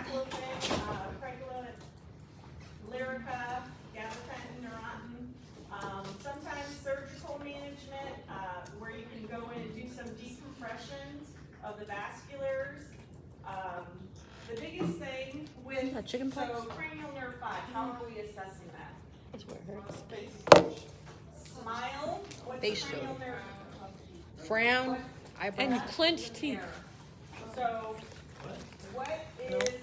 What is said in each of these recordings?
baclofen, pregula, lyrica, gabapentin, neurontin. Sometimes surgical management, where you can go in and do some decompressions of the vasculars. The biggest thing with cranial nerve 5, how are we assessing that? That's where it hurts. Smile. What's Facial. cranial nerve? Frown. Eyebrow. And clenched teeth. So, what is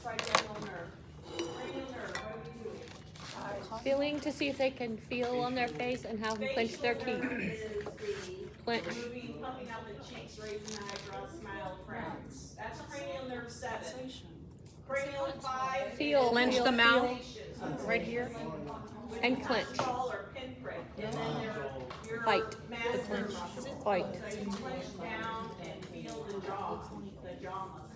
trigeminal nerve? Cranial nerve, what are we doing? Feeling to see if they can feel on their face and how to clench their teeth. Facial nerve is Clench. the moving, puffing out the cheeks, raising the eyebrows, smile, frown. That's cranial nerve 7. Cranial 5. Feel. Clench the mouth. Right here. And clench. Or pinprick. And then your Bite. masseter muscles. Bite. So you clench down and feel the jaw muscles.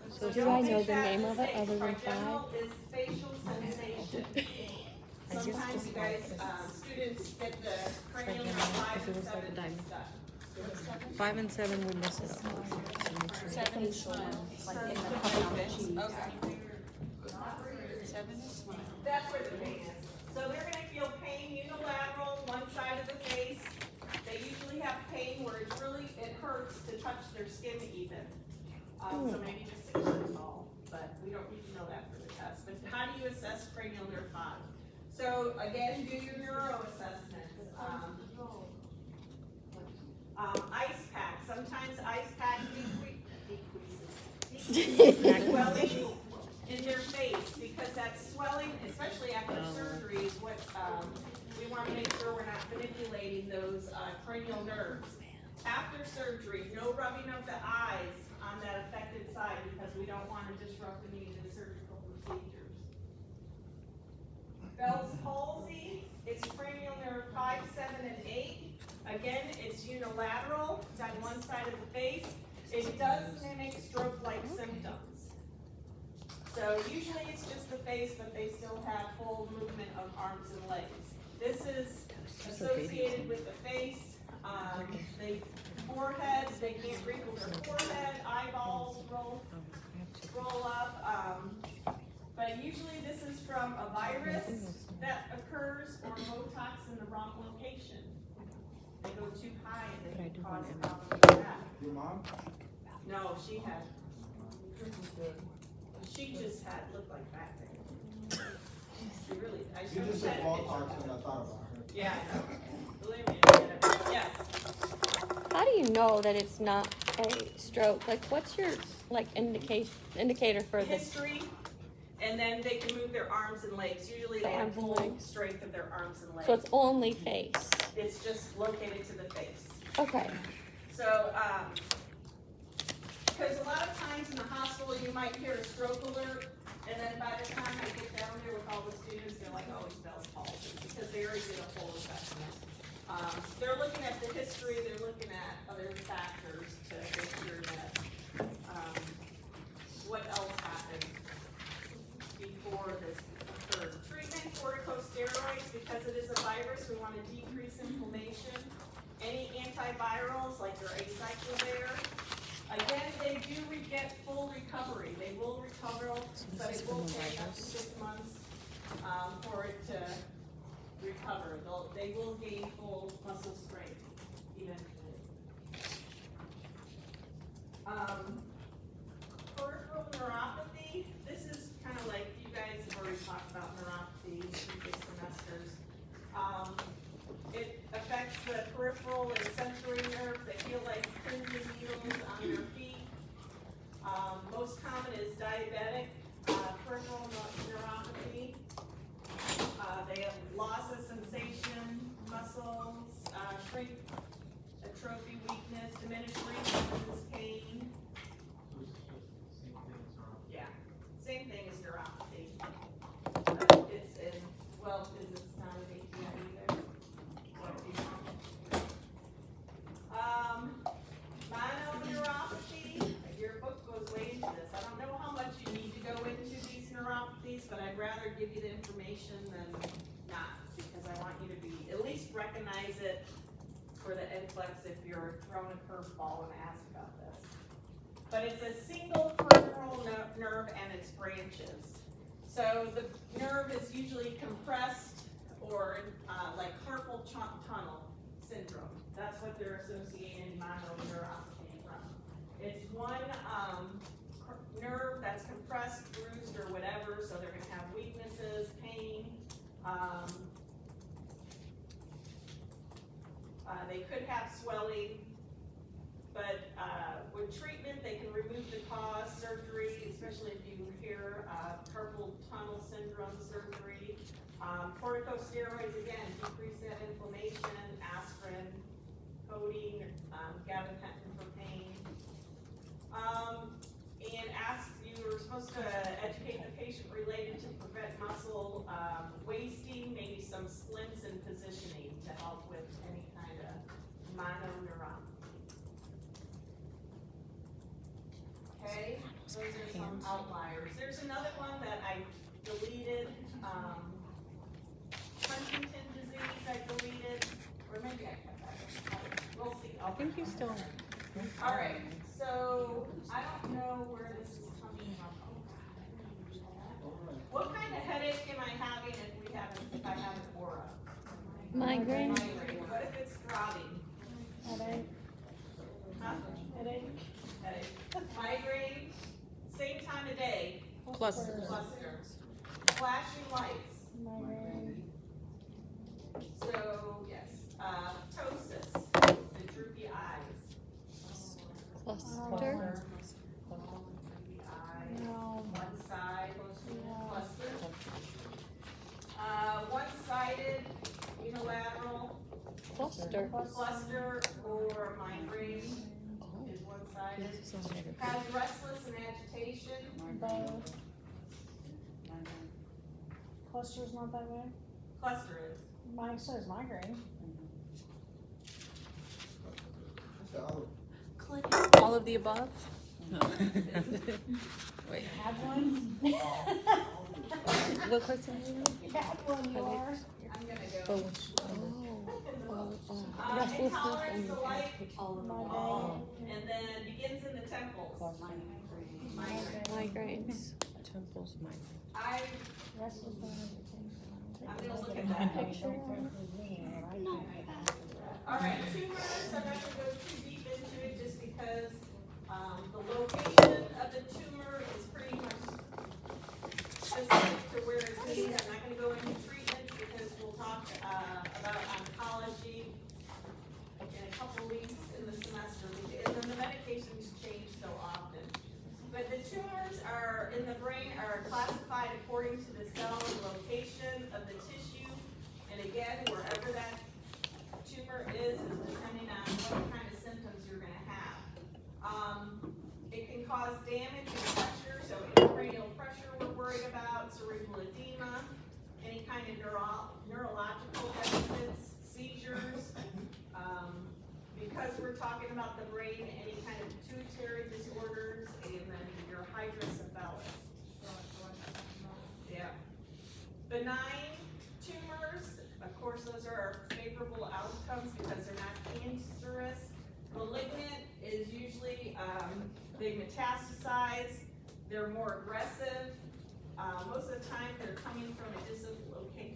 So do I know the name of it other than 5? Trigeminal is facial sensation. Sometimes you guys, students get the cranial nerve 5 and 7 stuck. 5 and 7 we miss it. 7 is smile, like in the puffing out the cheeks. Okay. 7 is smile. That's where the pain is. So they're gonna feel pain unilateral, one side of the face. They usually have pain where it's really, it hurts to touch their skin even. So maybe just 6 foot tall, but we don't need to know that for the test. But how do you assess cranial nerve 5? So again, do your neuro assessments. Ice pack, sometimes ice pack decreases swelling in their face, because that swelling, especially after surgery, is what we want to make sure we're not manipulating those cranial nerves. After surgery, no rubbing of the eyes on that affected side, because we don't want to disrupt any of the surgical procedures. Bell's palsy, it's cranial nerve 5, 7, and 8. Again, it's unilateral, it's on one side of the face. It does mimic stroke-like symptoms. So usually it's just the face, but they still have full movement of arms and legs. This is associated with the face. Foreheads, they can't wrinkle their forehead, eyeballs roll up. But usually this is from a virus that occurs or Botox in the wrong location. They go too high and they can cause a problem with that. Your mom? No, she had. She just had looked like that thing. She really. I You just said said Botox and I thought about her. Yeah, I know. Believe me, I get it. Yes. How do you know that it's not a stroke? Like, what's your indicator for this? History, and then they can move their arms and legs. Usually they have Arms and full legs. strength of their arms and legs. So it's only face. It's just located to the face. Okay. So, because a lot of times in the hospital you might hear a stroke alert, and then by the time I get down there with all the students, they're like, oh, it's Bell's palsy, because they already did a full assessment. They're looking at the history, they're looking at other factors to make sure that, what else happened before this occurred. Treatment, corticosteroids, because it is a virus, we want to decrease inflammation. Any antivirals, like your acyclovir. Again, they do get full recovery. They will recover, but it will take up to 6 months for it to recover. They will gain full muscle strength eventually. Peripheral neuropathy. This is kind of like, you guys have already talked about neuropathy in previous semesters. It affects the peripheral and sensory nerves. They feel like pins and needles on their feet. Most common is diabetic peripheral neuropathy. They have loss of sensation, muscles, shrink, atrophy, weakness, diminished resistance, pain. Yeah, same thing as neuropathy. It's not an ATM either. Mononeuropathy, your book goes way into this. I don't know how much you need to go into these neuropathies, but I'd rather give you the information than not, because I want you to be, at least recognize it for the NCLEX if you're thrown a curveball and asked about this. But it's a single peripheral nerve and its branches. So the nerve is usually compressed or like carpal tunnel syndrome. That's what they're associating mononeuropathy from. It's one nerve that's compressed, bruised, or whatever, so they're gonna have weaknesses, pain. They could have swelling, but with treatment, they can remove the cause, surgery, especially if you hear carpal tunnel syndrome surgery. Corticosteroids, again, decrease that inflammation, aspirin, codeine, gabapentin for pain. And you were supposed to educate the patient related to prevent muscle wasting, maybe some splints and positioning to help with any kind of mononeuropathy. Okay, those are some outliers. There's another one that I deleted, Huntington disease I deleted, or maybe I kept that. We'll see. I think you still. All right, so I don't know where this is coming from. What kind of headache am I having if I have an aura? Migraine. Migraine. What if it's throbbing? Headache. Huh? Headache. Headache. Migraine, same time of day. Clusters. Clusters. Flashing lights. Migraine. So, yes, ptosis, the droopy eyes. Cluster. Droopy eyes, No. one side, Yeah. cluster. One-sided, unilateral, Cluster. cluster or migraine is one-sided. Has restless and agitation. Both. Cluster's not that way. Cluster is. Mine says migraine. All of the above? Wait. Have one? What question are you in? Have one, you are. I'm gonna For go. which? Restlessness Intolerance and to light, Migraine. and then begins in the temples. Migraine. migraines. Temples, migraine. Restless and I'm gonna look at that picture. All right, tumors, I'm not gonna go too deep into it just because, the location of the tumor is pretty much specific to where it's needed. I'm not gonna go into treatment because we'll talk, about oncology in a couple weeks in the semester. And then the medications change so often. But the tumors are, in the brain, are classified according to the cell and location of the tissue. And again, wherever that tumor is depending on what kind of symptoms you're gonna have. It can cause damage and pressure, so intracranial pressure we're worried about, cerebral edema, any kind of neurological deficits, seizures. Because we're talking about the brain, any kind of pituitary disorders, and then your hydrocephalus. Yeah. Benign tumors, of course, those are favorable outcomes because they're not cancerous. Malignant is usually, they metastasize, they're more aggressive. Most of the time, they're coming from a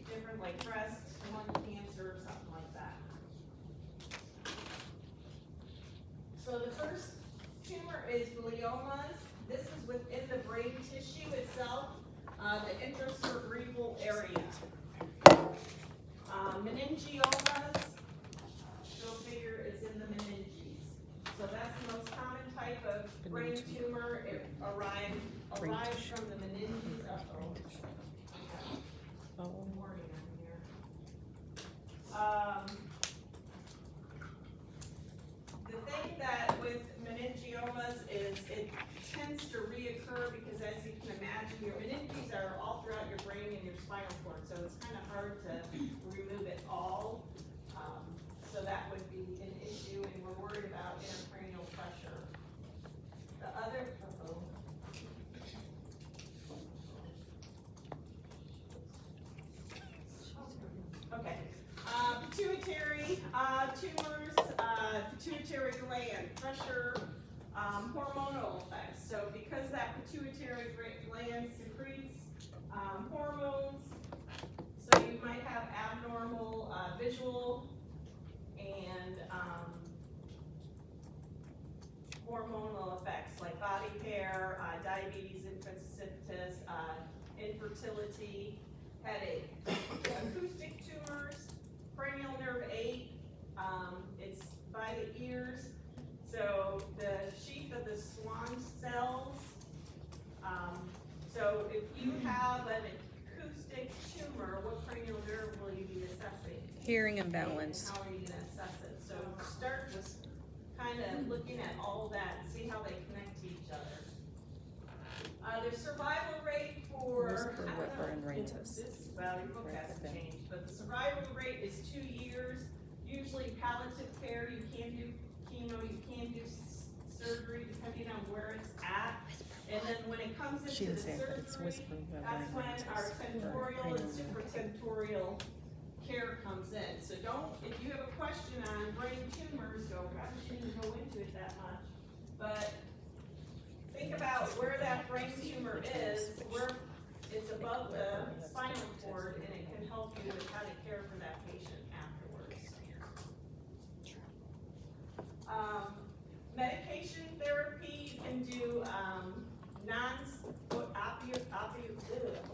different, like breast, lung cancer, or something like that. So the first tumor is gliomas. This is within the brain tissue itself, the intracerebral area. Meningiomas, go figure, is in the meninges. So that's the most common type of brain tumor. It arrives from the meninges. Warning on here. The thing that with meningiomas is it tends to reoccur because, as you can imagine, your meninges are all throughout your brain and your spinal cord, so it's kind of hard to remove it all. So that would be an issue, and we're worried about intracranial pressure. The other, okay, pituitary tumors, pituitary gland pressure, hormonal effects. So because that pituitary visual and hormonal effects like body hair, diabetes insipidus, infertility, headache, acoustic tumors, cranial nerve 8, it's by the ears. So the sheath of the Schwann cells. So if you have an acoustic tumor, what cranial nerve will you be assessing? Hearing And imbalance. how are you gonna assess it? So start just kind of looking at all that, see how they connect to each other. The survival rate for, Whisper, I don't whimper, and know, rhintus. well, your book hasn't changed, but the survival rate is 2 years. Usually palliative care, you can do chemo, you can do surgery depending on where it's at. And then when it comes She into the didn't say it, but it's surgery, whisper, whimper, that's and when rhintus. our Or tentorial cranial and nerve. supratentorial care comes in. So don't, if you have a question on brain tumors, don't rush in and go into it that much. But think about where that brain tumor is, where it's above the spinal cord, and it can help you with how to care for that patient afterwards. Medication therapy, you can do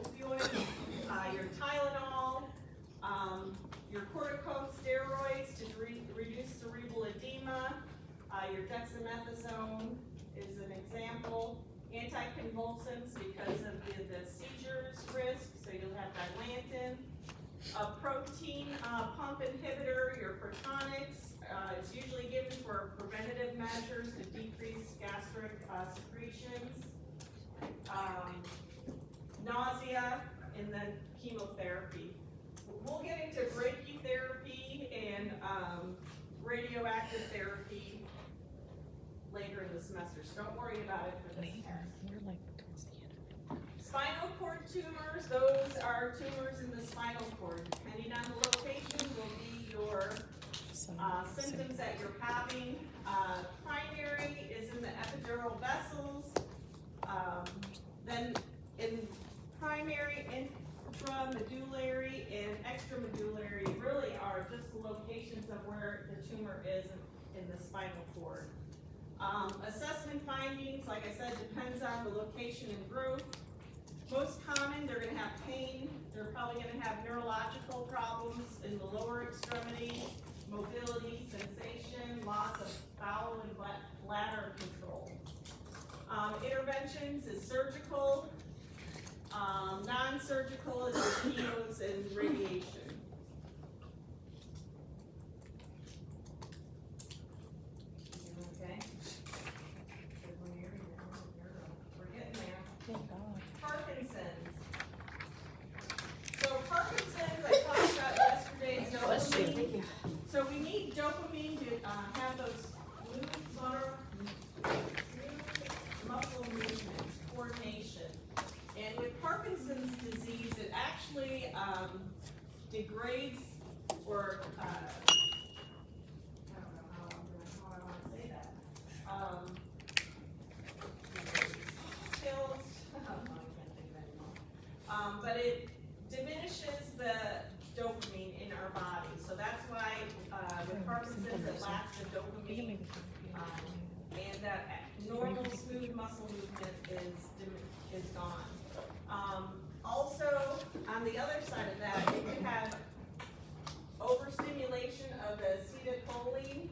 opioids, your Tylenol, your corticosteroids to reduce cerebral edema, your dexamethasone is an example, anticonvulsants because of the seizures risk, so you'll have Dilantin, a protein pump inhibitor, your protonics, it's usually given for preventative measures to decrease gastric secretions, nausea, and then chemotherapy. We'll get into brachytherapy and radioactive therapy later in the semester, so don't worry about it for this test. We're like towards the end. Spinal cord tumors, those are tumors in the spinal cord. Depending on the location will be your symptoms that you're having. Primary is in the epidural vessels. Then in primary, intramedullary, and extramedullary really are just the locations of where the tumor is in the spinal cord. Assessment findings, like I said, depends on the location and growth. Most common, they're gonna have pain. They're probably gonna have neurological problems in the lower extremities, mobility, sensation, loss of bowel and bladder control. Interventions is surgical. Non-surgical is chemo's and radiation. Okay? We're getting there. Thank God. Parkinson's. So Parkinson's, I talked about yesterday, is dopamine. So we need dopamine to have those smooth muscle movements, coordination. And with Parkinson's disease, it actually degrades or I don't know how I want to say that. Kills, I can't think of it anymore. But it diminishes the dopamine in our body. So that's why with Parkinson's it lacks the dopamine, and that normal smooth muscle movement is gone. Also, on the other side of that, you can have overstimulation of the acetylcholine,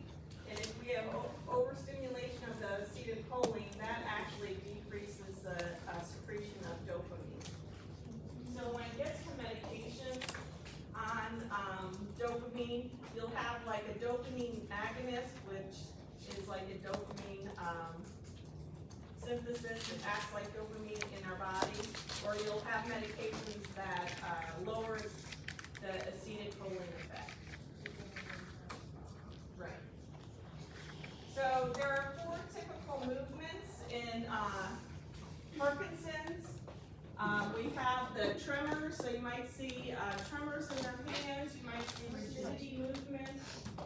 and if we have overstimulation of the acetylcholine, that actually decreases the secretion of dopamine. So when it gets to medication on dopamine, you'll have like a dopamine agonist, which is like a dopamine synthesis that acts like dopamine in our body, or you'll have medications that lower the acetylcholine effect. Right. So there are 4 typical movements in Parkinson's. We have the tremors, so you might see tremors in their hands, you might see rigidity movements,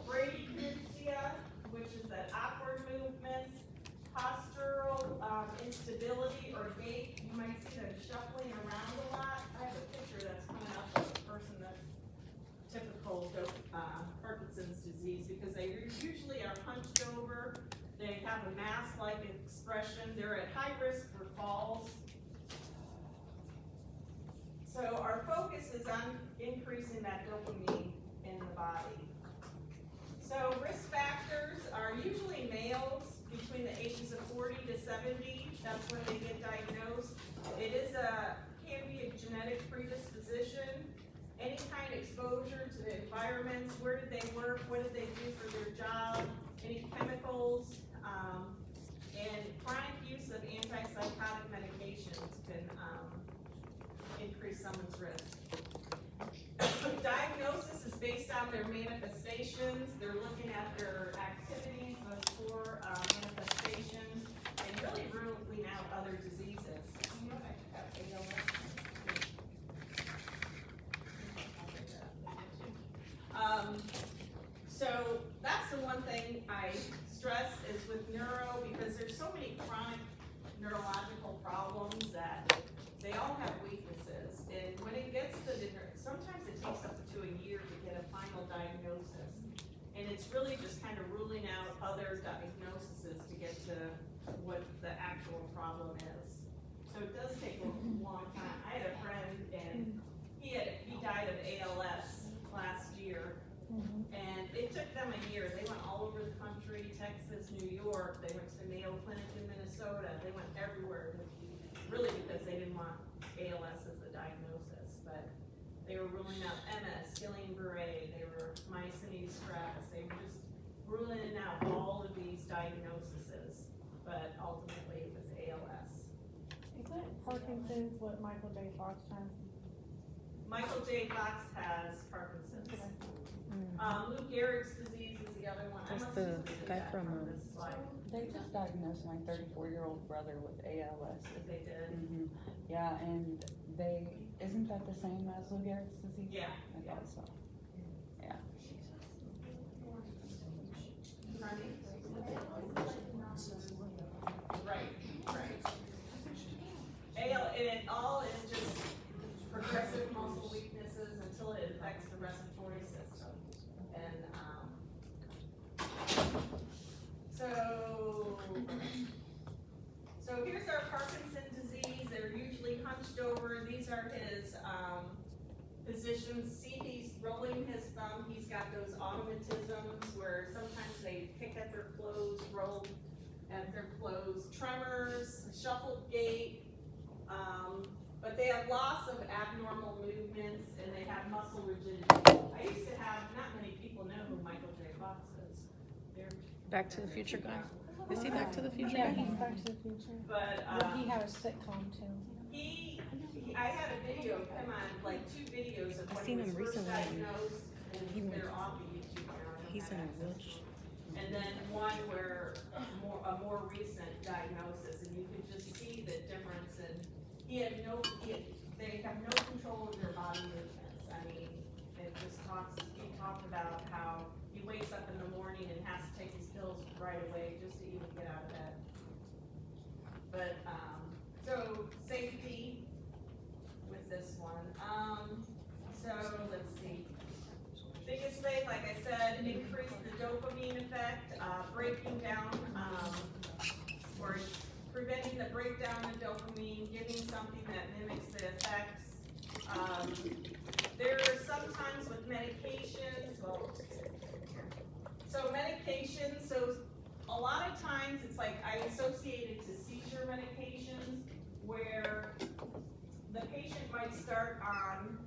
bradykinesia, which is that awkward movement, postural instability or gait. You might see them shuffling around a lot. I have a picture that's coming up of a person that's typical disease because they usually are hunched over. They have a mask-like expression. They're at high risk for falls. So our focus is on increasing that dopamine in the body. So risk factors are usually males between the ages of 40 to 70. That's when they get diagnosed. It can be a genetic predisposition. Any kind of exposure to the environments, where did they work, what did they do for their job, any chemicals, and chronic use of antipsychotic medications can increase someone's risk. Diagnosis is based on their manifestations. They're looking at their activities, those four manifestations, and really ruling out other diseases. You know, I have ALS. So that's the one thing I stress is with neuro, because there's so many chronic neurological problems that they all have weaknesses. And when it gets to sometimes it takes up to a year to get a final diagnosis. And it's really just kind of ruling out other diagnoses to get to what the actual problem is. So it does take a long time. I had a friend and he died of ALS last year. And it took them a year. They went all over the country, Texas, New York. They went to the Mayo Clinic in Minnesota. They went everywhere, really because they didn't want ALS as a diagnosis. But they were ruling out MS, Guillain-Barré, they were myasthenia gravis. They were just ruling out all of these diagnoses. But ultimately, it was ALS. Isn't Parkinson's what Michael J. Fox has? Michael J. Fox has Parkinson's. Lou Gehrig's disease is the other one. I That's must the have did guy that from, this slide. They just diagnosed my 34-year-old brother with ALS. If they did. Yeah, and isn't that the same as Lou Gehrig's disease? Yeah. I thought so. Yeah. Right. And it all is just progressive muscle weaknesses until it affects the respiratory system. And so here's our Parkinson's disease. They're usually hunched over. These are his positions. See, he's rolling his thumb. He's got those automatisms where sometimes they pick at their clothes, roll at their clothes, tremors, shuffled gait. But they have loss of abnormal movements and they have muscle rigidity. I used to have, not many people know who Michael J. Fox is. Back to the Future guy. Is he Back to the Future Yeah, guy? he's Back to the Future. But He had a sitcom too. I had a video of him on, like 2 videos of I when seen he was him first recently. diagnosed, He and went- they're off the YouTube channel. He's in a wheelchair. And then one where a more recent diagnosis, and you could just see the difference. And they have no control of their body movements. I mean, he talked about how he wakes up in the morning and has to take his pills right away just to even get out of bed. But so safety with this one. So let's see. Biggest thing, like I said, increase the dopamine effect, breaking down, or preventing the breakdown of dopamine, giving something that mimics the effects. There are sometimes with medications, so a lot of times it's like I associate it to seizure medications where the patient might start on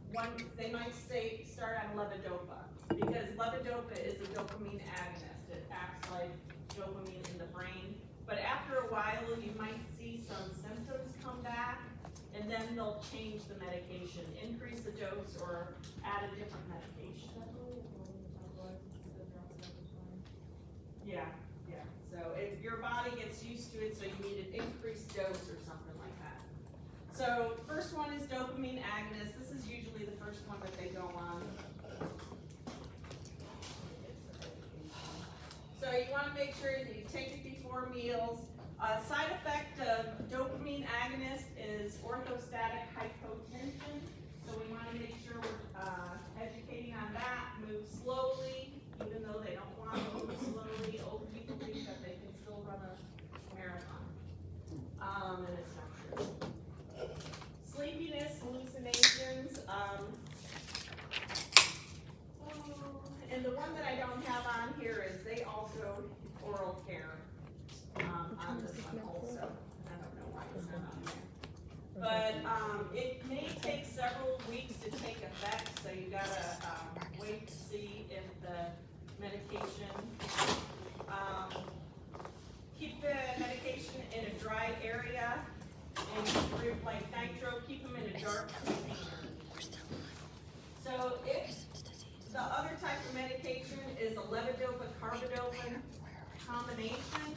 start on levodopa, because levodopa is a dopamine agonist. It acts like dopamine in the brain. But after a while, you might see some symptoms come back, and then they'll change the medication, increase the dose, or add a different medication. Yeah. So if your body gets used to it, so you need an increased dose or something like that. So first one is dopamine agonist. This is usually the first one that they go on. So you want to make sure that you take it before meals. Side effect of dopamine agonist is orthostatic hypotension. So we want to make sure we're educating on that. Move slowly. even though they don't want to move slowly, old people think that they can still run a marathon. And it's not true. Sleepiness, hallucinations, and the one that I don't have on here is they also oral care, on this one also. I don't know why it's not on there. But, it may take several weeks to take effect, so you gotta, wait to see if the medication, keep the medication in a dry area, and like nitro, keep them in a dark container. So if the other type of medication is a levodopa-carbidopa combination,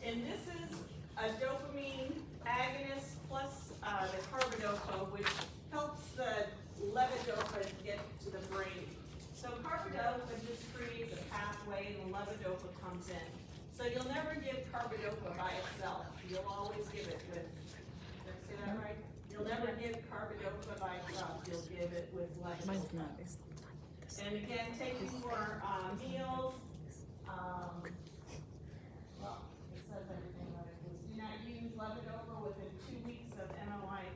and this is a dopamine agonist plus the carbidopa, which helps the levodopa get to the brain. So carbidopa just creates a pathway, and the levodopa comes in. So you'll never give carbidopa by itself. You'll always give it with. Did I say that right? You'll never give carbidopa by itself. You'll give it with levodopa. Mine's not. And again, taking for meals, well, it says everything what it is. Do not use levodopa within 2 weeks of NAOIs.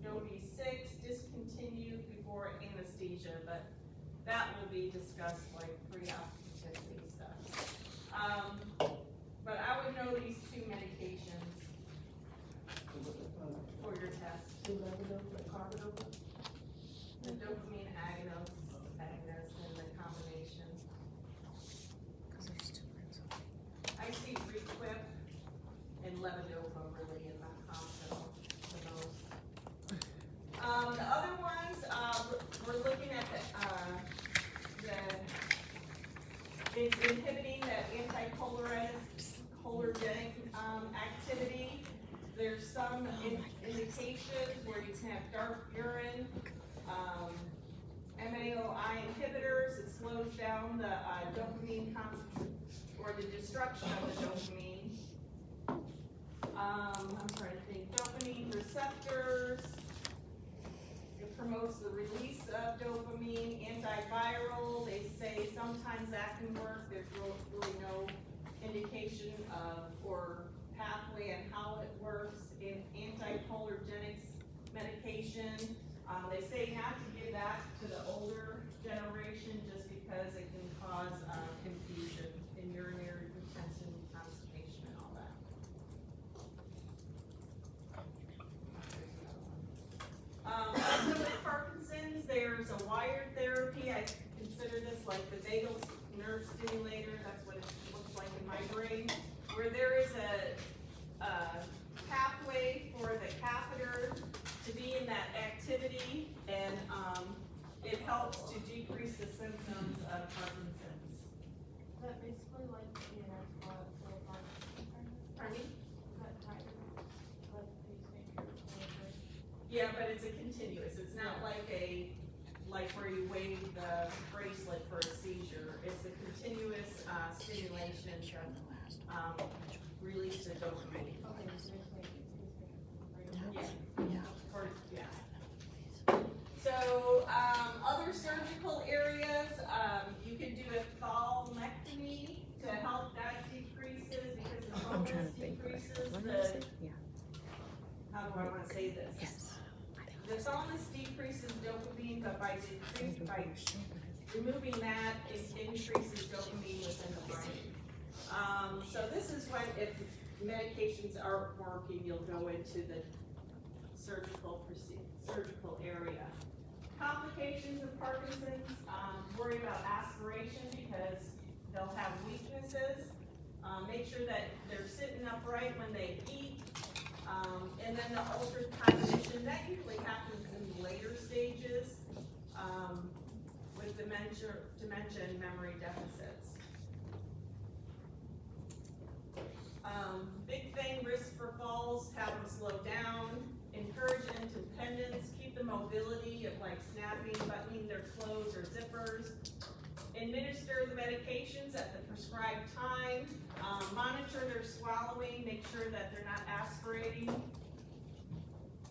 Don't be sick, discontinue before anesthesia, but that will be discussed like pre-operatively stuff. But I would know these two medications for your test. The dopamine agonist and the combination. I see Requip and levodopa really in the hospital the most. The other ones, we're looking at it's inhibiting that anticholinergic activity. There's some indications where you can have dark urine. MAOI inhibitors, it slows down the dopamine or the destruction of the dopamine. I'm trying to think, dopamine receptors. It promotes the release of dopamine, antiviral. They say sometimes that can work. There's really no indication of or pathway and how it works. In anticholinergics medication, they say not to give that to the older generation just because it can cause confusion in urinary retention, constipation, and all that. Also with Parkinson's, there's a wired therapy. I consider this like the vagal nerve stimulator. That's what it looks like in my brain, where there is a pathway for the catheter to be in that activity, and it helps to decrease the symptoms of Parkinson's. Is that basically like the DNS for Parkinson's? Pardon me? Is that type of, like, pacemaker? Yeah, but it's a continuous. It's not like where you wave the bracelet for a seizure. It's a continuous stimulation to release the dopamine. Okay, so it's like, Yeah. So, other surgical areas, you can do a thalamectomy to help that decreases because the I'm trying bonus to think. decreases What did I the, say? Yeah. how do I wanna say this? Yes. The thalamus decreases dopamine, but by removing that, it increases dopamine within the brain. So this is when, if medications aren't working, you'll go into the surgical area. Complications of Parkinson's, worry about aspiration because they'll have weaknesses. Make sure that they're sitting upright when they eat. And then the altered cognition, that usually happens in later stages with dementia and memory deficits. Big thing, risk for falls, have them slow down, encourage independence, keep the mobility of like snapping, buttoning their clothes or zippers, administer the medications at the prescribed time, monitor their swallowing, make sure that they're not aspirating,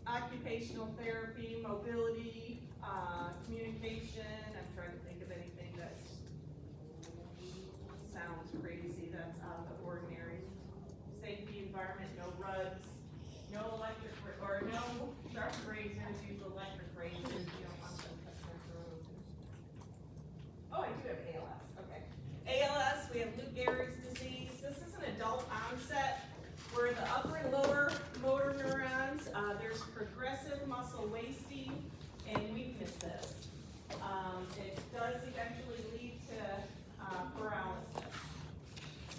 occupational therapy, mobility, Communication, I'm trying to think of anything that sounds crazy, that's out of the ordinary. Safety, environment, no rugs, no electric, or no sharp razors, use electric razors, you don't want them cutting their throat. Oh, I do have ALS, okay. ALS, we have Lou Gehrig's disease. This is an adult onset where the upper and lower motor neurons, there's progressive muscle wasting and weaknesses. It does eventually lead to paralysis.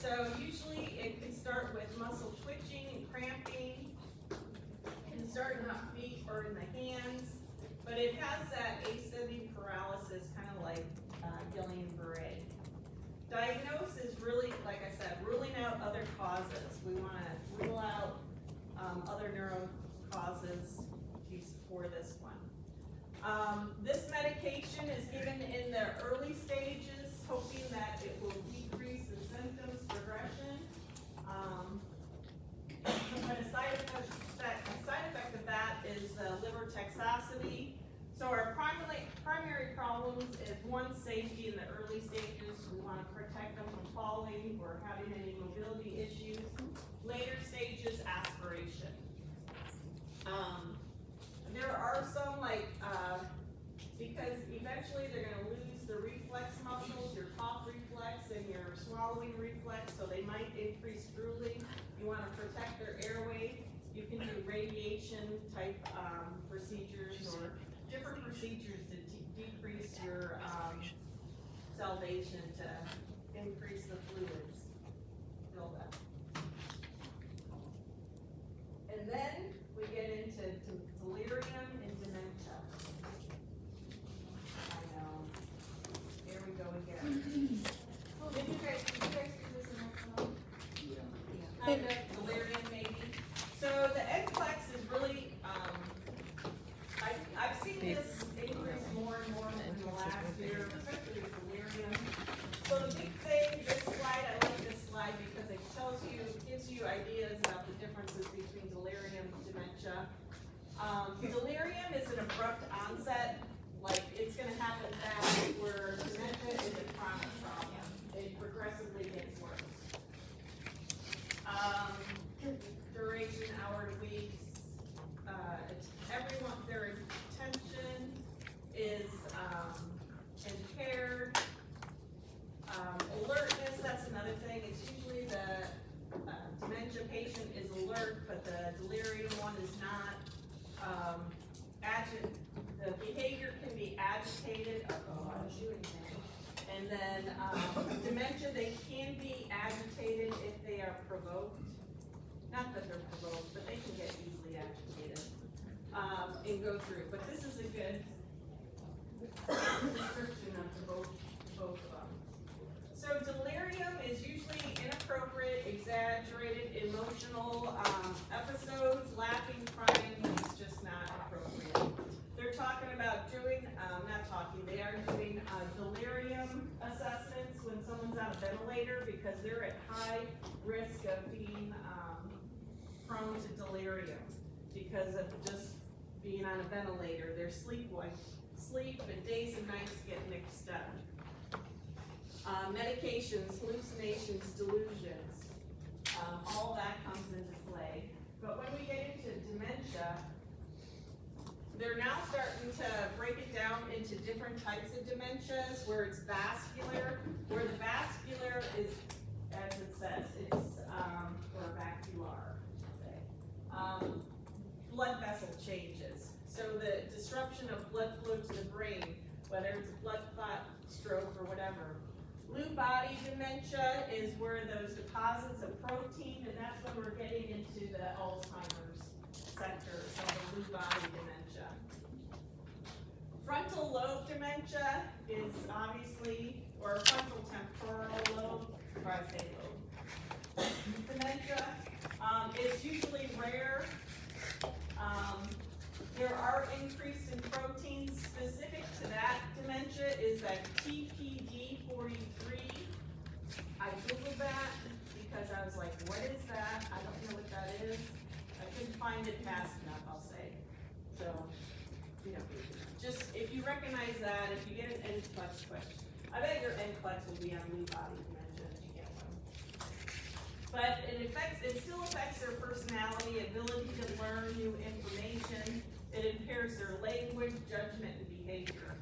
So usually it can start with muscle twitching and cramping. It can start in the feet or in the hands, but it has that ascending paralysis, kind of like Guillain-Barré. Diagnosis is really, like I said, ruling out other causes. We want to rule out other neuro causes for this one. This medication is given in the early stages, hoping that it will decrease the symptoms progression. But a side effect of that is liver toxicity. So our primary problems is one, safety in the early stages. We want to protect them from falling or having any mobility issues. Later stages, aspiration. There are some because eventually they're going to lose the reflex muscles, your cough reflex and your swallowing reflex, so they might increase drooling. You want to protect their airway. You can do radiation type procedures or different procedures to decrease your salivation to increase the fluids buildup. And then we get into delirium and dementia. I know. Here we go again. Did you guys do this in one? Kind of delirium maybe. So the NCLEX is really, I've seen this increase more and more in the last year, especially with delirium. So the big thing, this slide, I like this slide because it gives you ideas about the differences between delirium and dementia. Delirium is an abrupt onset, like it's gonna happen fast, where dementia is a chronic problem. It progressively gets worse. Duration, hour to weeks, everyone, their attention is impaired. Alertness, that's another thing. It's usually the dementia patient is alert, but the delirium one is not. The behavior can be agitated, and then dementia, they can be agitated if they are provoked. Not that they're provoked, but they can get easily agitated and go through. But this is a good description of both of them. So delirium is usually inappropriate, exaggerated, emotional episodes, laughing, crying. It's just not appropriate. They're talking about doing, they are doing delirium assessments when someone's on a ventilator because they're at high risk of being prone to delirium because of just being on a ventilator. Their sleep and days and nights get mixed up. Medications, hallucinations, delusions, all that comes into play. But when we get into dementia, they're now starting to break it down into different types of dementias where it's vascular, where the vascular is, as it says, it's, or vascular, blood vessel changes. So the disruption of blood flow to the brain, whether it's blood clot, stroke, or whatever. Lewy body dementia is where those deposits of protein, and that's when we're getting into the Alzheimer's sector of the Lewy body dementia. Frontal lobe dementia is obviously, or frontal temporal lobe, or I say lobe. Dementia, it's usually rare. There are increase in proteins specific to that dementia is that TPD43. I Googled that because I was like, what is that? I don't know what that is. I couldn't find it fast enough, I'll say. So, you know. just, if you recognize that, if you get an NCLEX question, I bet your NCLEX will be on Lewy body dementia if you get one. But it still affects their personality, ability to learn new information. It impairs their language, judgment, and behavior.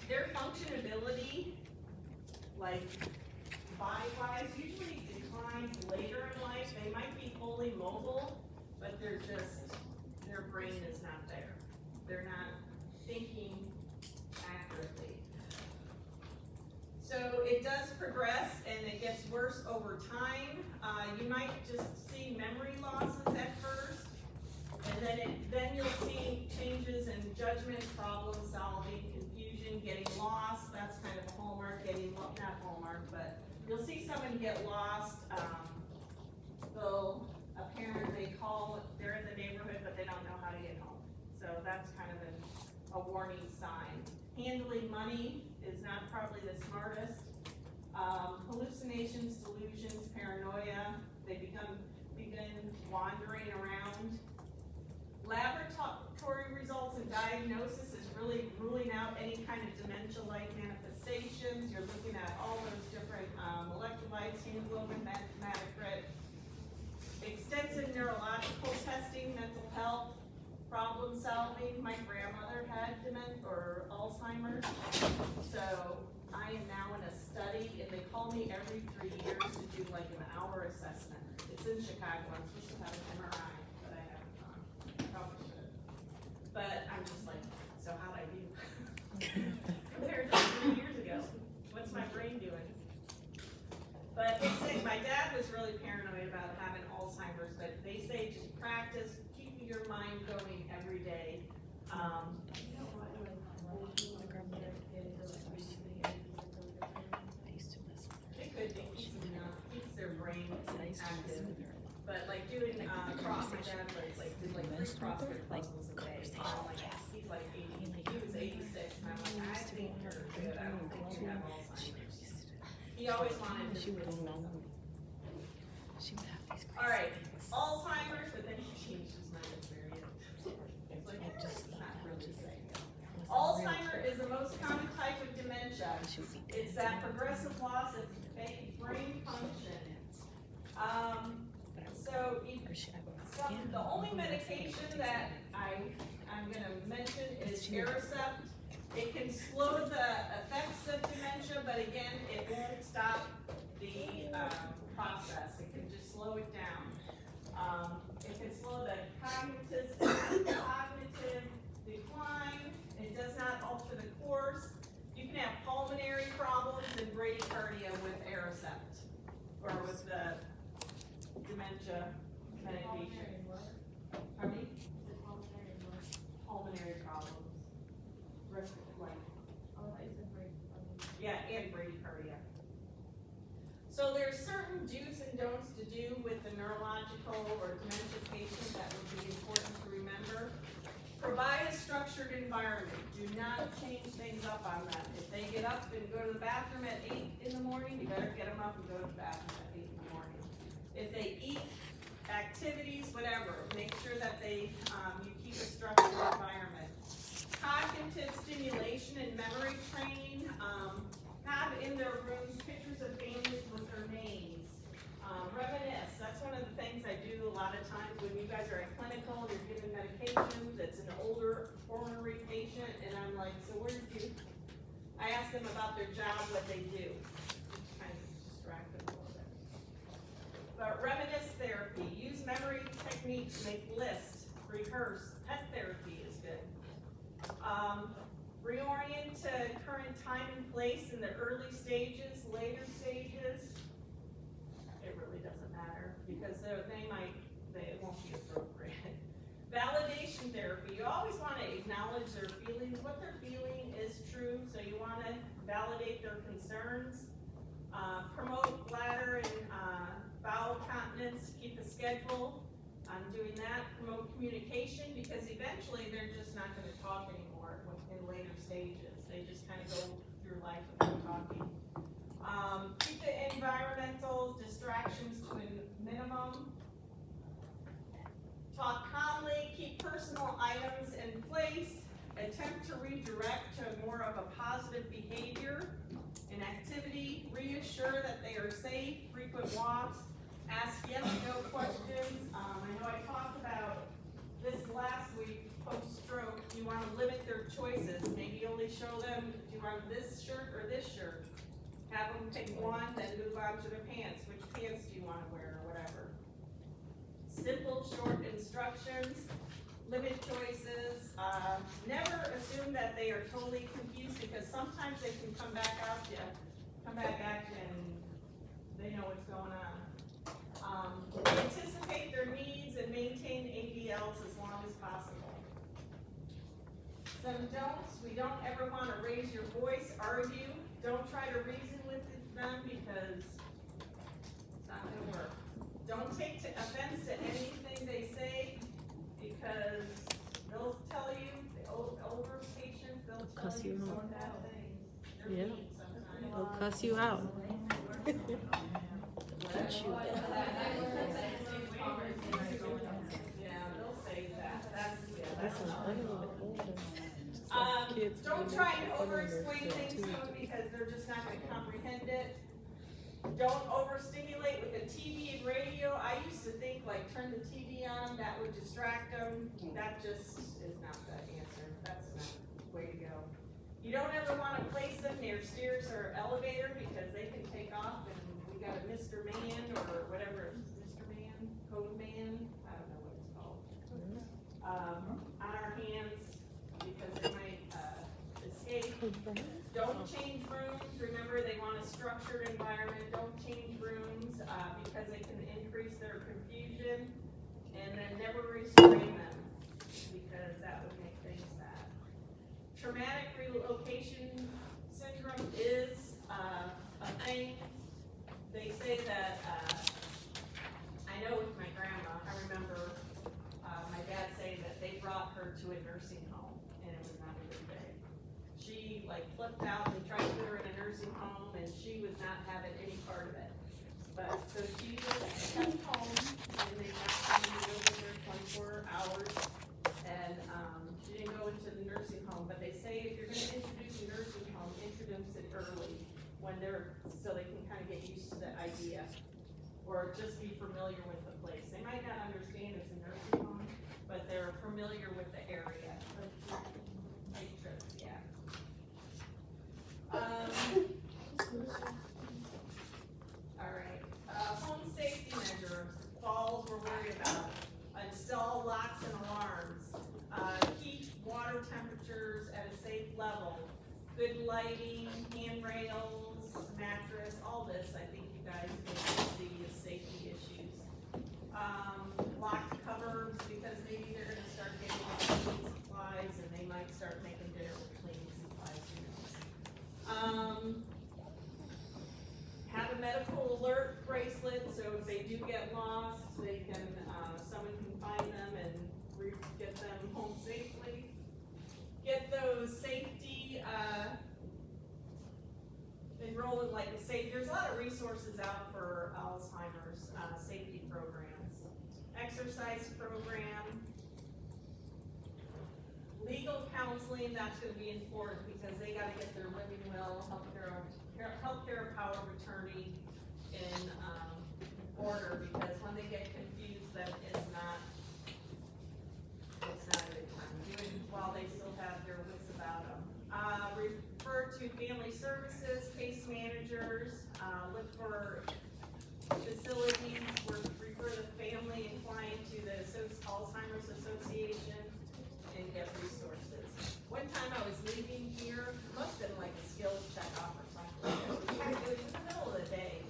Their functionability, like body-wise, usually declines later in life. They might be fully mobile, but their brain is not there. They're not thinking accurately. So it does progress and it gets worse over time. You might just see memory losses at first, and then you'll see changes in judgment, problem solving, confusion, getting lost. That's kind of a hallmark, not hallmark, but you'll see someone get lost. A parent, they're in the neighborhood, but they don't know how to get home. So that's kind of a warning sign. Handling money is not probably the smartest. Hallucinations, delusions, paranoia, they begin wandering around. Laboratory results and diagnosis is really ruling out any kind of dementia-like manifestations. You're looking at all those different electrolytes, hemoglobin, hematocrit, extensive neurological testing, mental health, problem solving. My grandmother had Alzheimer's, so I am now in a study, and they call me every 3 years to do like an hour assessment. It's in Chicago. I'm supposed to have an MRI, but I haven't gone. Probably should. But I'm just like, so how'd I do? Compared to 3 years ago, what's my brain doing? But they say, my dad was really paranoid about having Alzheimer's, but they say just practice, keep your mind going every day. It could be, keeps their brain active. But like doing cross, my dad did like 3 CrossFit puzzles a day. He's like 80, he was 86, and I'm like, I think you're good, I don't think you have Alzheimer's. He always wanted to. All right, Alzheimer's, but then he changed his mind at the very end. It's like, it's not really the same. Alzheimer is the most common type of dementia. It's that progressive loss of brain function. The only medication that I'm gonna mention is Aricept. It can slow the effects of dementia, but again, it won't stop the process. It can just slow it down. It can slow the cognitive decline. It does not alter the course. You can have pulmonary problems and bradycardia with Aricept, or with the dementia medication. Pardon me? Pulmonary problems. Yeah, and bradycardia. So there's certain do's and don'ts to do with the neurological or dementia patient that would be important to remember. Provide a structured environment. Do not change things up on them. If they get up and go to the bathroom at 8 in the morning, you better get them up and go to the bathroom at 8 in the morning. If they eat, activities, whatever, make sure that you keep a structured environment. Cognitive stimulation and memory training. Have in their rooms pictures of families with their names. Reminisce. That's one of the things I do a lot of times when you guys are at clinical, you're given medications, it's an older pulmonary patient, and I'm like, so where did you? I ask them about their job, what they do. Just kind of distract them a little bit. But reminisce therapy. Use memory techniques, make lists, rehearse. Pet therapy is good. Reorient to current time and place in the early stages, later stages. It really doesn't matter because it won't be appropriate. Validation therapy. You always want to acknowledge their feelings. What they're feeling is true, so you want to validate their concerns. Promote bladder and bowel continence. Keep a schedule on doing that. Promote communication because eventually they're just not going to talk anymore in later stages. They just kind of go through life without talking. Keep the environmental distractions to a minimum. Talk calmly, keep personal items in place, attempt to redirect to more of a positive behavior and activity, reassure that they are safe, frequent walks, ask yes, no questions. I know I talked about this last week, post-stroke, you wanna limit their choices, maybe only show them, do you want this shirt or this shirt? Have them pick one, then move on to their pants, which pants do you wanna wear, or whatever. Simple, short instructions, limit choices, never assume that they are totally confused, because sometimes they can come back at you and they know what's going on. Anticipate their needs and maintain ADLs as long as possible. Some don'ts, we don't ever wanna raise your voice, argue, don't try to reason with them because it's not gonna work. Don't take offense to anything they say, because they'll tell you, the older patients, they'll tell Cuss you you some out. bad things. They're Yeah. mean sometimes. They'll cuss you out. Yeah, they'll say that, that's, yeah, that's Listen, not. I don't even know them. Kids Don't really try and don't over-explain understand things to too. them because they're just not gonna comprehend it. Don't overstimulate with the TV and radio. I used to think like turn the TV on, that would distract them. That just is not the answer. That's not the way to go. You don't ever wanna place them near stairs or elevator because they can take off and we got a Mr. Man or whatever, Mr. Man, Code Man, I don't know what it's called. On our hands because they might, escape. Don't change rooms, remember they want a structured environment, don't change rooms, because it can increase their confusion. And then never restrain them, because that would make things bad. Traumatic relocation syndrome is, a thing. They say that, I know with my grandma, I remember, my dad saying that they brought her to a nursing home, and it was not a good day. She like flipped out, they tried to put her in a nursing home, and she was not having any part of it. But, so she was sent home, and they got her to live with her 24 hours, and, she didn't go into the nursing home, but they say if you're gonna introduce a nursing home, introduce it early, when they're, so they can kinda get used to the idea, or just be familiar with the place. They might not understand it's a nursing home, but they're familiar with the area. Take trips, yeah. Alright, home safety measures, falls we're worried about. Install locks and alarms. Keep water temperatures at a safe level. Good lighting, handrails, mattress, all this, I think you guys can see as safety issues. Locked cupboards, because maybe they're gonna start getting cleaning supplies and they might start making dinner with cleaning supplies, who knows. Have a medical alert bracelet, so if they do get lost, they can, someone can find them and get them home safely. Get those safety, enroll in like a safe, there's a lot of resources out for Alzheimer's, safety programs. Exercise program. Legal counseling, that's gonna be important because they gotta get their living will, healthcare power of attorney in, order, because when they get confused, that is not, it's not a good time. Do it while they still have their wits about them. Refer to family services, case managers, look for facilities, refer the family and client to the Alzheimer's Association and get resources. One time I was leaving here, must have been like a skills checkoff or something. It was in the middle of the day.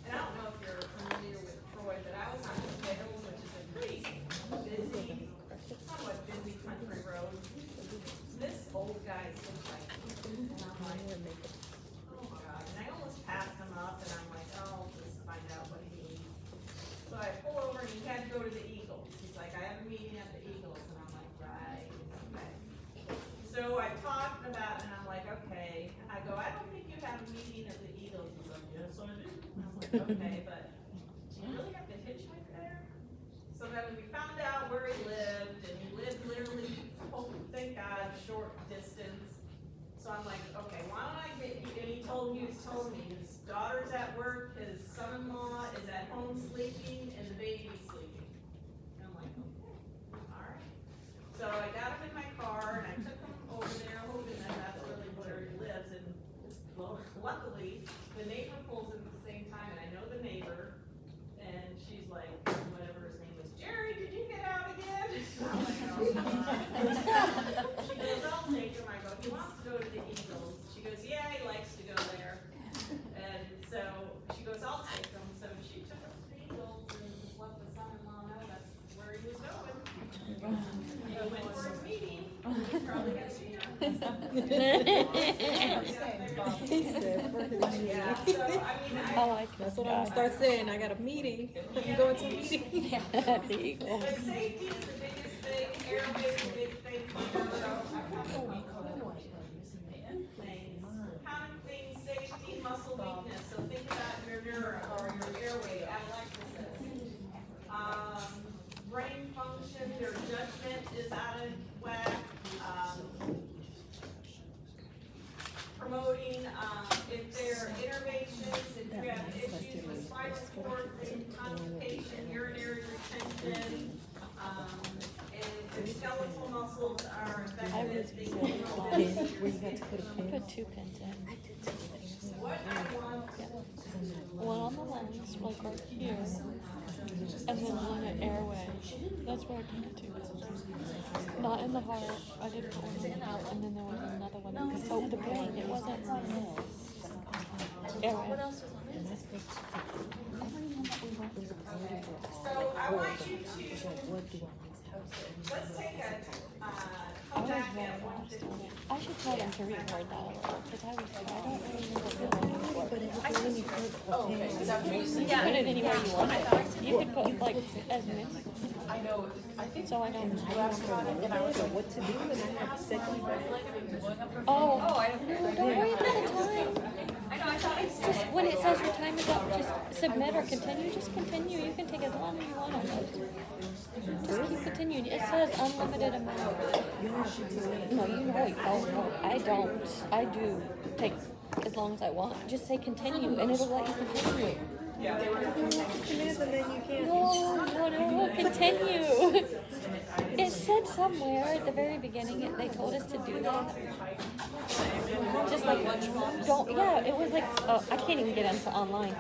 And I don't know if you're familiar with Troy, but I was on the Hills, which is a pretty busy, somewhat busy country road. This old guy seems like, and I'm like, oh my God, and I almost passed him up, and I'm like, oh, just find out what he needs. So I pull over, and he had to go to the Eagles. He's like, I have a meeting at the Eagles, and I'm like, right, okay. So I talked about it, and I'm like, okay. I go, I don't think you have a meeting at the Eagles. He's like, yes, I do. And I'm like, okay, but do you really have to hitchhike there? So then we found out where he lived, and he lived literally, oh, thank God, short distance. So I'm like, okay, why don't I get you, and he told me his daughter's at work, his son-in-law is at home sleeping, and the baby's sleeping. And I'm like, okay, alright. So I got him in my car, and I took him over there, hoping that that's really where he lives, and luckily, the neighbor pulls in at the same time, and I know the neighbor, and she's like, whatever his name was, Jerry, did you get out again? I'm like, oh, God. She goes, I'll take him. I go, he wants to go to the Eagles. She goes, yeah, he likes to go there. And so she goes, I'll take him. So she took him to the Eagles and just let the son-in-law know that's where he was going. He went for a meeting. He's probably gonna see him. Yeah, so I mean, I like That's this what I'm guy. gonna start saying. I got a meeting. I'm going to a meeting. The Eagle. but safety is the biggest thing, airway is the big thing for neuro. Common things, safety, muscle weakness, so think about your neuro or your airway, atelectasis. Brain function, their judgment is out of whack. Promoting, if there are innervations, if you have issues with spinal cord, constipation, urinary retention, and if skeletal muscles are affected, they can Put 2 pins in. What I want, One on the lungs, like right here, and then one at airway. That's where I put the 2 pins. Not in the heart. I did put one in the heart, and then there was another one. Oh, the brain. It wasn't airway. What else was on it? so I want you to, let's take a, come back at 1:50. I should tell them to reword that a little, because I don't really know what they're looking for. You can put it anywhere you want it. You could put like as many. I know, I think So I know. you asked about it and I was like, What to do, and I had to say, blowing up her Oh, phone. don't worry about the time. I know, I thought I said. Just when it says your time is up, just submit or continue. Just continue. You can take as long as you want on those. Just keep continuing. It says unlimited amount. No, you know you don't. No, I don't. I do take as long as I want. Just say continue, and it'll let you continue. No, continue. It said somewhere at the very beginning, they told us to do that. Just like, it was like, I can't even get into online.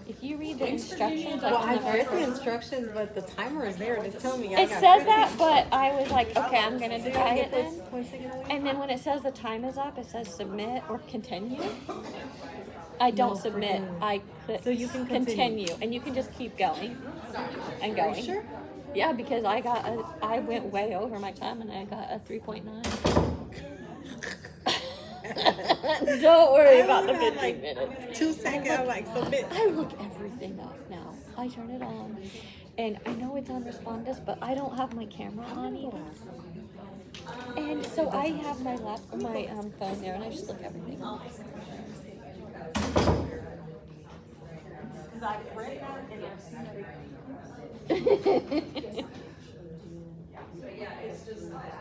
If you read the instructions, like, well, on I've the read very the first- instructions, but the timer is there to tell me. it says that, but I was like, okay, I'm gonna try it then. 1 second away. And then when it says the time is up, it says submit or continue. I don't submit. I click So you can continue. and you can just keep going and going. Sure. Yeah, because I went way over my time and I got a 3.9. Don't worry about the 15 minutes. 2 seconds, I'm like, submit. I look everything up now. I turn it on, and I know it's on Respondus, but I don't have my camera on either. And so I have my phone there, and I just look everything up. Because I've read that and I've seen it. So yeah, it's just like,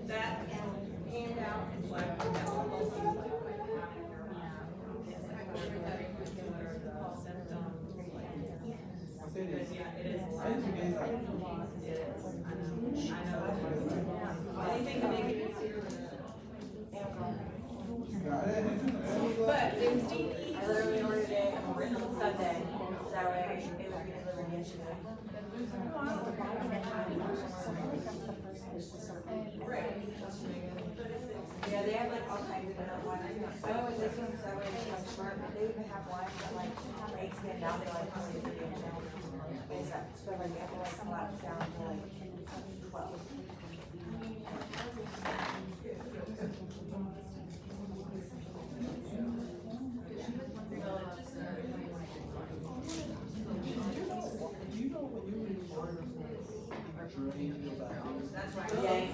that handout is like, yeah, it is. Anything to make it easier. But it's easy. I literally ordered it on Sunday, so it was delivered yesterday. Yeah, they have like all kinds of different ones. I know with this one, so it's like smart, but they even have ones that like makes them down to like 3 inches. It's that, so like they have like flat down to like 12. That's right. Yes.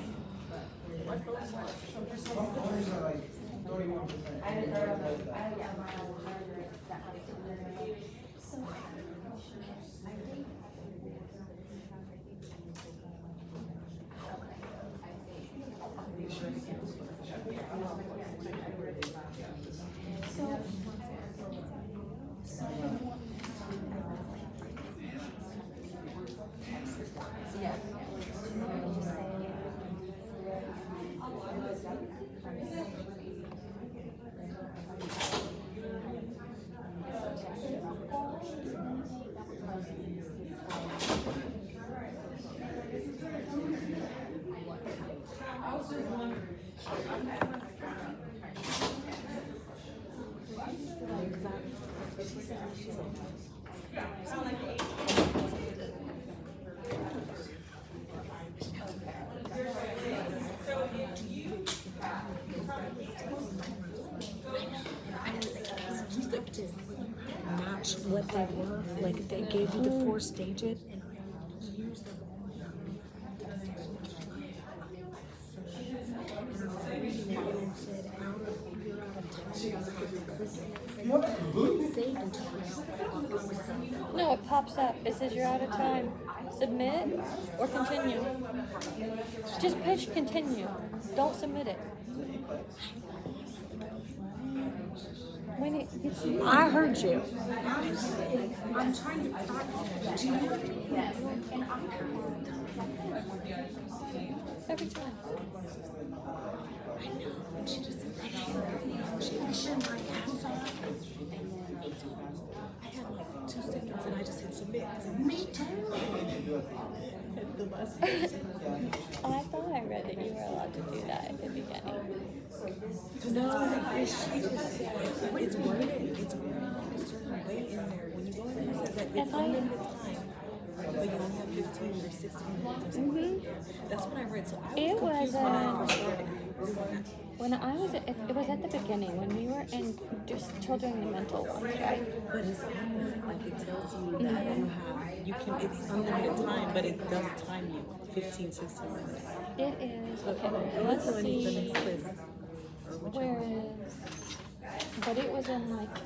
Match what they were. Like they gave you the 4 stages and No, it pops up. It says you're out of time. Submit or continue. Just push continue. Don't submit it. When it gets you. I heard you. I'm trying to Every time. I know. And she just said, she shouldn't my ass off. I had like 2 seconds and I just hit submit. Me too. I thought I read that you were allowed to do that at the beginning. No, she just said, but it's worded like a certain way in there. When you go in, it says that it's unlimited time. But you only have 15 or 16 minutes or something. That's what I read. So I was confused when I first started. When I was, it was at the beginning when we were in just children the mental ones, right? But it's like it tells you that you can, it's unlimited time, but it does time you 15, 16 minutes. It is. Okay, let's So see. the next quiz. Where is? But it was in like,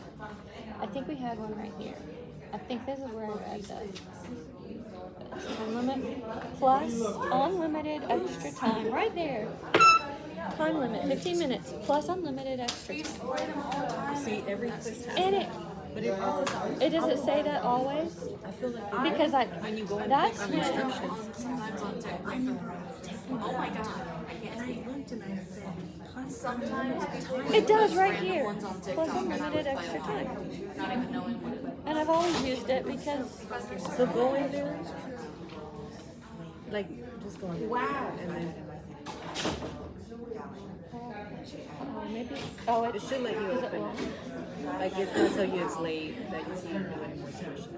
I think we had one right here. I think this is where I read that. Time limit plus unlimited extra time. Right there. Time limit, 15 minutes plus unlimited extra time. See, every quiz has And that. But it also, it does it say that always? I feel like Because when you go and that's click on when instructions, oh my god, I can't and I looked and I said, plus sometimes people it does right random here. ones on Plus TikTok and I unlimited would play extra along, time. not even knowing what it was. And I've always used it because so go in there, like, just go in there. Wow. And then maybe it it's should let you is it open long? it. Like, it's gonna tell you it's late, that you can't do any more questions. I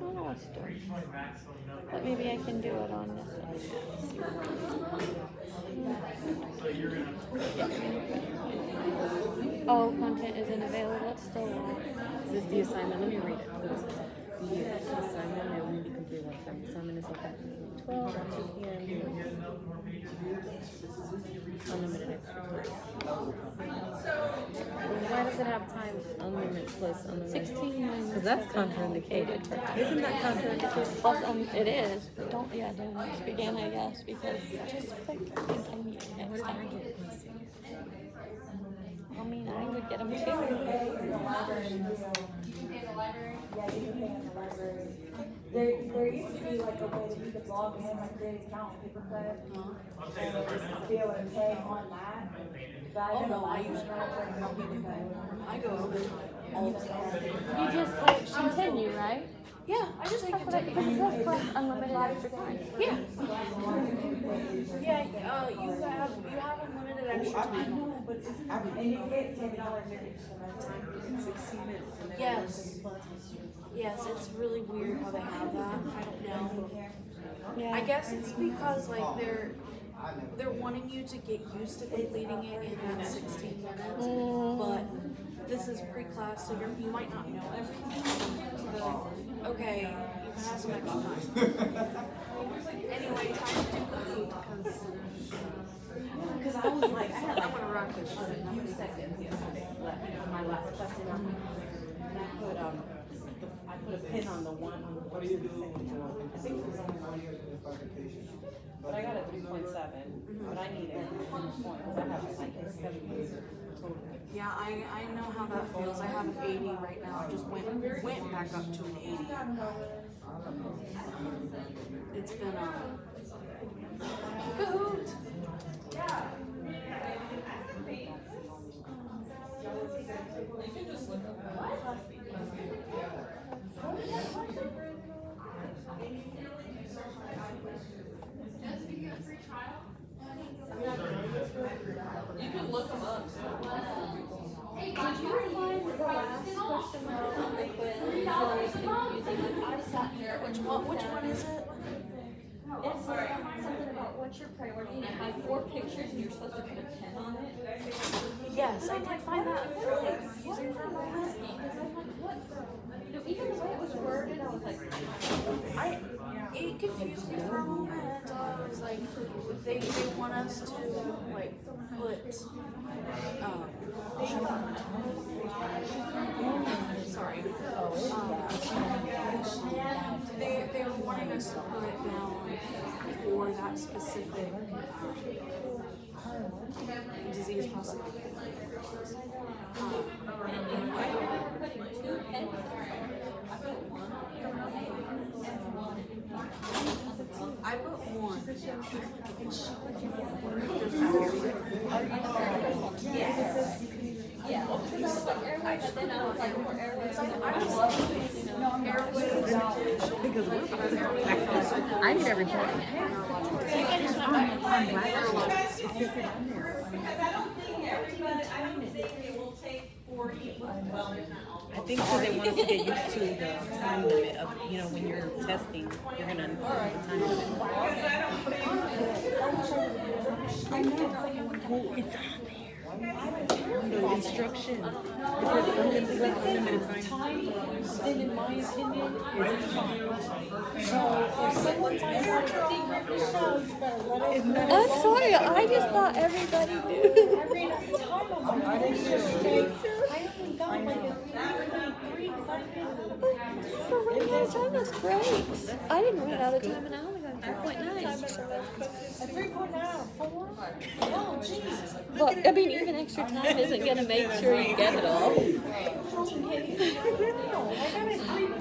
don't know what to do. But maybe I can do it on this one. Oh, content isn't available. It's still live. This is the assignment. Let me read it. The assignment may only be completed one time. The assignment is open 12 at 2 p.m. Unlimited extra time. Why does it have time unlimited plus unlimited? 16 minutes. Because that's contraindicated. Isn't that contraindicated? Plus, it is. But don't, don't begin, I guess, because just click continue And what next did I time. get? Let's see. I mean, I would get them too. You can pay in the library. Yeah, you can pay in the library. There used to be like a way that you could log in, like create an account with Paperclip, and just be able to pay on that. But I didn't know I used I go over all the time. You just click continue, right? Yeah, I just like Because it says plus unlimited extra time. Yeah. Yeah, you have unlimited extra time. And you get $10 every semester. 16 minutes. And then Yes. Yes, it's really weird how they have that. I don't know. Yeah. I guess it's because like they're wanting you to get used to completing it in that 16 minutes. But this is pre-class, so you might not know everything. But okay, you can have some extra time. Anyway, time to do cookies. Because I was like, I had like I'm gonna rock this a shit. few seconds yesterday left on my last question. And I put a pin on the one on the first and the second one. I think it was only one. But I got a 3.7, but I need every single point, because I have like a 78 total. Yeah, I know how that feels. I have an 80 right now. I just went back up to an 80. It's been Kahoot! You can look them up. Hey, did you find the last question on the quiz really confusing? Like, I sat here. Which one is it? It's something about what's your priority, and it had 4 pictures, and you're supposed to put a 10 on it. Yes, I did find that really confusing for a moment. Because I'm like, what? No, even the way it was worded, I was like, It confused me for a moment until I was like, they want us to like put sorry. They were wanting us to put it down for that specific disease possibility. I put one. yeah. Because I was like, airway, but then I was like, more airway. I need every point. Because I don't think it will take 40, well, if not all. I think so they want us to get used to the time limit of, you know, when you're testing, you're gonna know the time limit. Oh, it's on there. The instructions. It says unlimited time. Then in my opinion, It's time. so if someone finds out a secret Michelle, you better let us know. I'm sorry, I just thought everybody knew. I ran out of time on my I only got like a 3 something. For running out of time, that's great. I didn't run out of time, and I only got 3.9. A 3.9 or 4? Oh, jeez. Well, I mean, even extra time isn't gonna make sure you get it all. I got a 3.9.